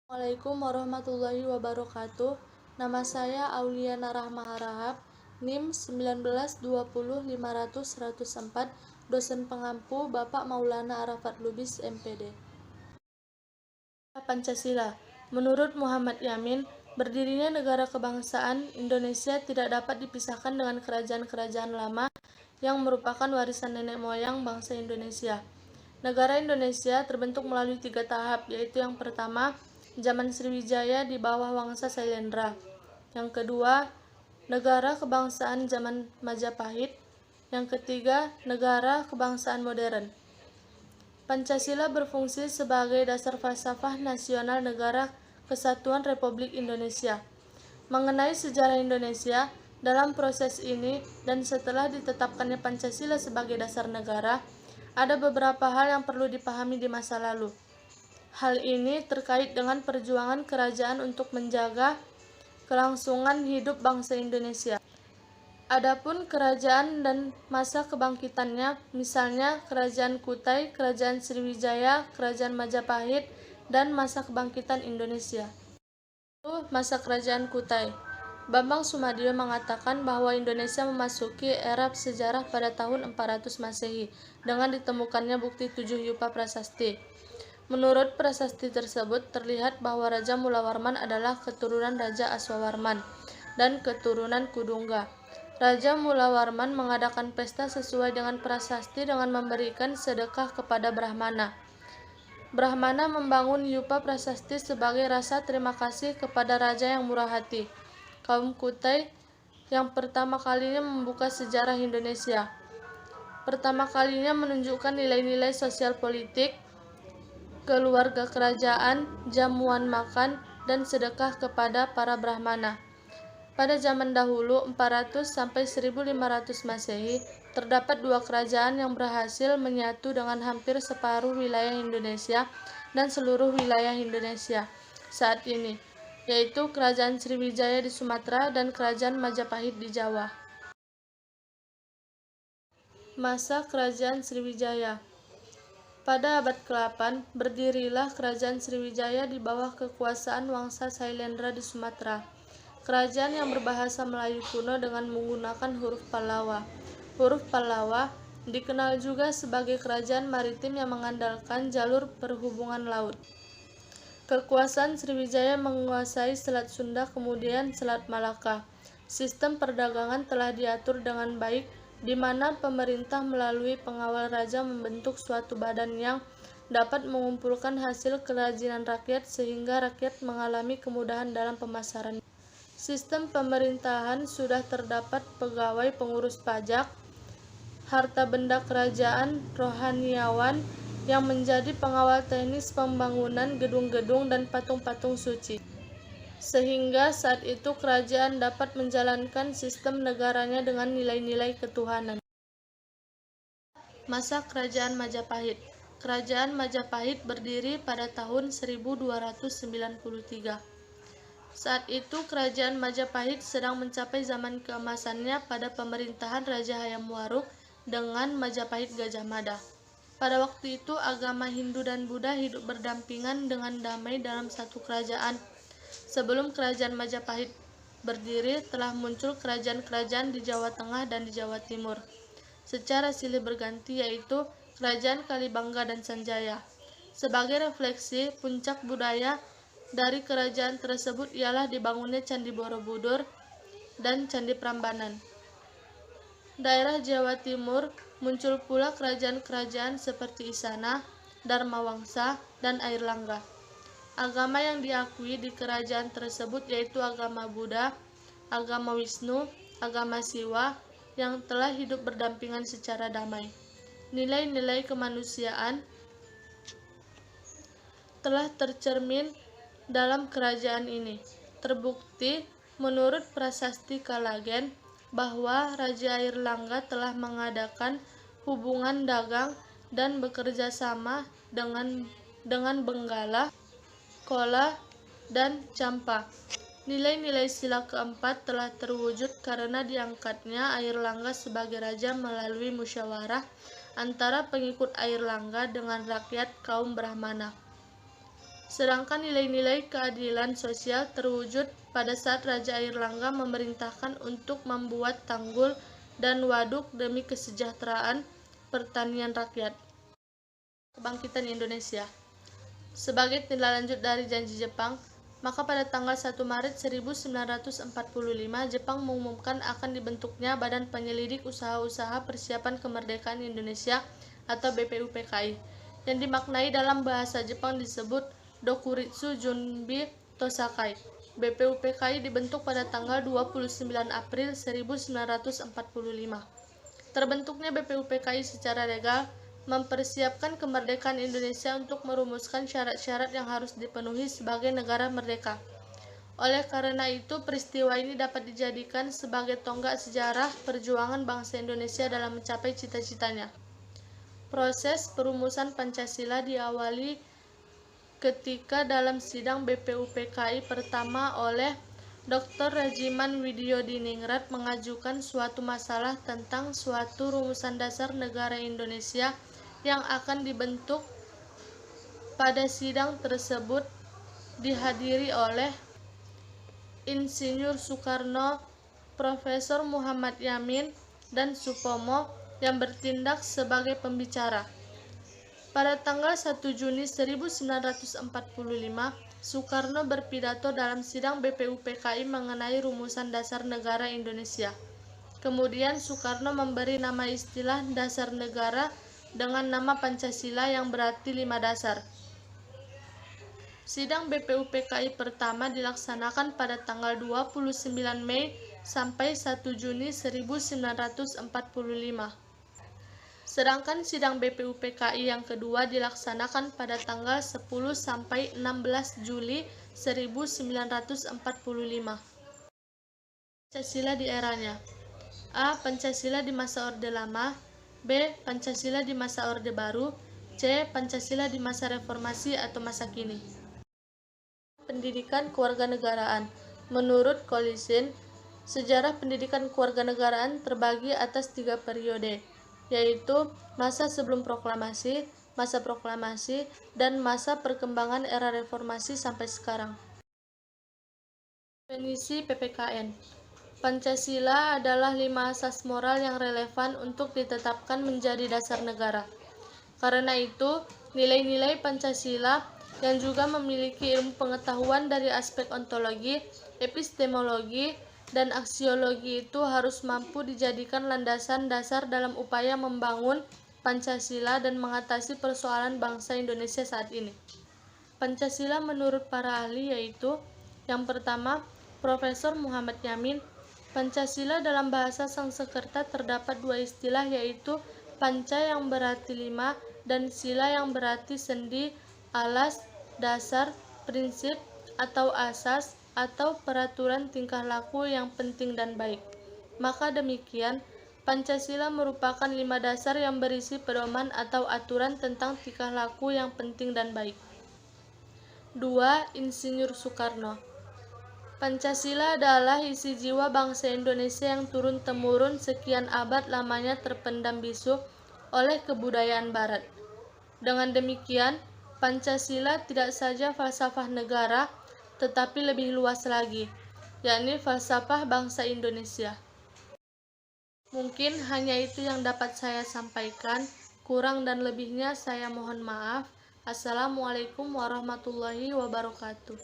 Assalamualaikum warahmatullahi wabarakatuh. Nama saya Auliana Rahma Harahap, NIM 1920500104, dosen pengampu Bapak Maulana Arafat Lubis, MPD. Pancasila. Menurut Muhammad Yamin, berdirinya negara kebangsaan Indonesia tidak dapat dipisahkan dengan kerajaan-kerajaan lama yang merupakan warisan nenek moyang bangsa Indonesia. Negara Indonesia terbentuk melalui 3 tahap, yaitu yang pertama, zaman Sriwijaya di bawah Wangsa Sailendra. Yang kedua, negara kebangsaan zaman Majapahit. Yang ketiga, negara kebangsaan modern. Pancasila berfungsi sebagai dasar falsafah nasional Negara Kesatuan Republik Indonesia. Mengenai sejarah Indonesia, dalam proses ini dan setelah ditetapkannya Pancasila sebagai dasar negara, ada beberapa hal yang perlu dipahami di masa lalu. Hal ini terkait dengan perjuangan kerajaan untuk menjaga kelangsungan hidup bangsa Indonesia. Adapun kerajaan dan masa kebangkitannya, misalnya Kerajaan Kutai, Kerajaan Sriwijaya, Kerajaan Majapahit, dan masa kebangkitan Indonesia. Masa Kerajaan Kutai. Bambang Sumadio mengatakan bahwa Indonesia memasuki era sejarah pada tahun 400 Masehi dengan ditemukannya bukti 7 yupa prasasti. Menurut prasasti tersebut terlihat bahwa Raja Mulawarman adalah keturunan Raja Aswawarman dan keturunan Kudungga. Raja Mulawarman mengadakan pesta sesuai dengan prasasti dengan memberikan sedekah kepada Brahmana. Brahmana membangun yupa prasasti sebagai rasa terima kasih kepada raja yang murah hati. Kaum Kutai yang pertama kalinya membuka sejarah Indonesia. Pertama kalinya menunjukkan nilai-nilai sosial politik, keluarga kerajaan, jamuan makan, dan sedekah kepada para Brahmana. Pada zaman dahulu 400 sampai 1500 Masehi, terdapat 2 kerajaan yang berhasil menyatu dengan hampir separuh wilayah Indonesia dan seluruh wilayah Indonesia saat ini, yaitu Kerajaan Sriwijaya di Sumatera dan Kerajaan Majapahit di Jawa. Masa Kerajaan Sriwijaya. Pada abad ke-8, berdirilah Kerajaan Sriwijaya di bawah kekuasaan Wangsa Sailendra di Sumatera. Kerajaan yang berbahasa Melayu kuno dengan menggunakan huruf Pallawa. Huruf Pallawa dikenal juga sebagai kerajaan maritim yang mengandalkan jalur perhubungan laut. Kekuasaan Sriwijaya menguasai Selat Sunda kemudian Selat Malaka. Sistem perdagangan telah diatur dengan baik, di mana pemerintah melalui pengawal raja membentuk suatu badan yang dapat mengumpulkan hasil kerajinan rakyat sehingga rakyat mengalami kemudahan dalam pemasaran. Sistem pemerintahan sudah terdapat pegawai pengurus pajak, harta benda kerajaan, rohaniawan yang menjadi pengawal teknis pembangunan gedung-gedung dan patung-patung suci. Sehingga saat itu kerajaan dapat menjalankan sistem negaranya dengan nilai-nilai ketuhanan. Masa Kerajaan Majapahit. Kerajaan Majapahit berdiri pada tahun 1293. Saat itu Kerajaan Majapahit sedang mencapai zaman keemasannya pada pemerintahan Raja Hayam Wuruk dengan Majapahit Gajah Mada. Pada waktu itu agama Hindu dan Buddha hidup berdampingan dengan damai dalam satu kerajaan. Sebelum Kerajaan Majapahit berdiri telah muncul kerajaan-kerajaan di Jawa Tengah dan di Jawa Timur secara silih berganti, yaitu Kerajaan Kalibangga dan Sanjaya. Sebagai refleksi puncak budaya dari kerajaan tersebut ialah dibangunnya Candi Borobudur dan Candi Prambanan. Daerah Jawa Timur muncul pula kerajaan-kerajaan seperti Isana, Dharmawangsa, dan Airlangga. Agama yang diakui di kerajaan tersebut yaitu agama Buddha, agama Wisnu, agama Siwa yang telah hidup berdampingan secara damai. Nilai-nilai kemanusiaan telah tercermin dalam kerajaan ini. Terbukti menurut prasasti Kalagen bahwa Raja Airlangga telah mengadakan hubungan dagang dan bekerja sama dengan Benggala, Kola, dan Campa. Nilai-nilai sila keempat telah terwujud karena diangkatnya Airlangga sebagai raja melalui musyawarah antara pengikut Airlangga dengan rakyat kaum Brahmana. Sedangkan nilai-nilai keadilan sosial terwujud pada saat Raja Airlangga memerintahkan untuk membuat tanggul dan waduk demi kesejahteraan pertanian rakyat. Kebangkitan Indonesia. Sebagai tindak lanjut dari janji Jepang, maka pada tanggal 1 Maret 1945 Jepang mengumumkan akan dibentuknya Badan Penyelidik Usaha-Usaha Persiapan Kemerdekaan Indonesia atau BPUPKI, yang dimaknai dalam bahasa Jepang disebut Dokuritsu Junbi Tosakai. BPUPKI dibentuk pada tanggal 29 April 1945. Terbentuknya BPUPKI secara legal mempersiapkan kemerdekaan Indonesia untuk merumuskan syarat-syarat yang harus dipenuhi sebagai negara merdeka. Oleh karena itu, peristiwa ini dapat dijadikan sebagai tonggak sejarah perjuangan bangsa Indonesia dalam mencapai cita-citanya. Proses perumusan Pancasila diawali ketika dalam sidang BPUPKI pertama oleh Dr. Rajiman Widyodiningrat mengajukan suatu masalah tentang suatu rumusan dasar negara Indonesia yang akan dibentuk. Pada sidang tersebut dihadiri oleh Insinyur Soekarno, Profesor Muhammad Yamin, dan Supomo yang bertindak sebagai pembicara. Pada tanggal 1 Juni 1945, Soekarno berpidato dalam sidang BPUPKI mengenai rumusan dasar negara Indonesia. Kemudian Soekarno memberi nama istilah dasar negara dengan nama Pancasila yang berarti 5 dasar. Sidang BPUPKI pertama dilaksanakan pada tanggal 29 Mei sampai 1 Juni 1945. Sedangkan sidang BPUPKI yang kedua dilaksanakan pada tanggal 10 sampai 16 Juli 1945. Pancasila di eranya. A. Pancasila di masa Orde Lama. B. Pancasila di masa Orde Baru. C. Pancasila di masa reformasi atau masa kini. Pendidikan kewarganegaraan. Menurut Collison, sejarah pendidikan kewarganegaraan terbagi atas 3 periode, yaitu masa sebelum proklamasi, masa proklamasi, dan masa perkembangan era reformasi sampai sekarang. Definisi PPKN. Pancasila adalah 5 asas moral yang relevan untuk ditetapkan menjadi dasar negara. Karena itu, nilai-nilai Pancasila yang juga memiliki ilmu pengetahuan dari aspek ontologi, epistemologi, dan aksiologi itu harus mampu dijadikan landasan dasar dalam upaya membangun Pancasila dan mengatasi persoalan bangsa Indonesia saat ini. Pancasila menurut para ahli yaitu: yang pertama, Profesor Muhammad Yamin, Pancasila dalam bahasa Sanskerta terdapat 2 istilah, yaitu panca yang berarti 5 dan sila yang berarti sendi, alas, dasar, prinsip, atau asas, atau peraturan tingkah laku yang penting dan baik. Maka demikian, Pancasila merupakan 5 dasar yang berisi pedoman atau aturan tentang tingkah laku yang penting dan baik. 2. Insinyur Soekarno. Pancasila adalah isi jiwa bangsa Indonesia yang turun-temurun sekian abad lamanya terpendam bisu oleh kebudayaan Barat. Dengan demikian, Pancasila tidak saja falsafah negara, tetapi lebih luas lagi, yakni falsafah bangsa Indonesia. Mungkin hanya itu yang dapat saya sampaikan, kurang dan lebihnya saya mohon maaf. Assalamualaikum warahmatullahi wabarakatuh.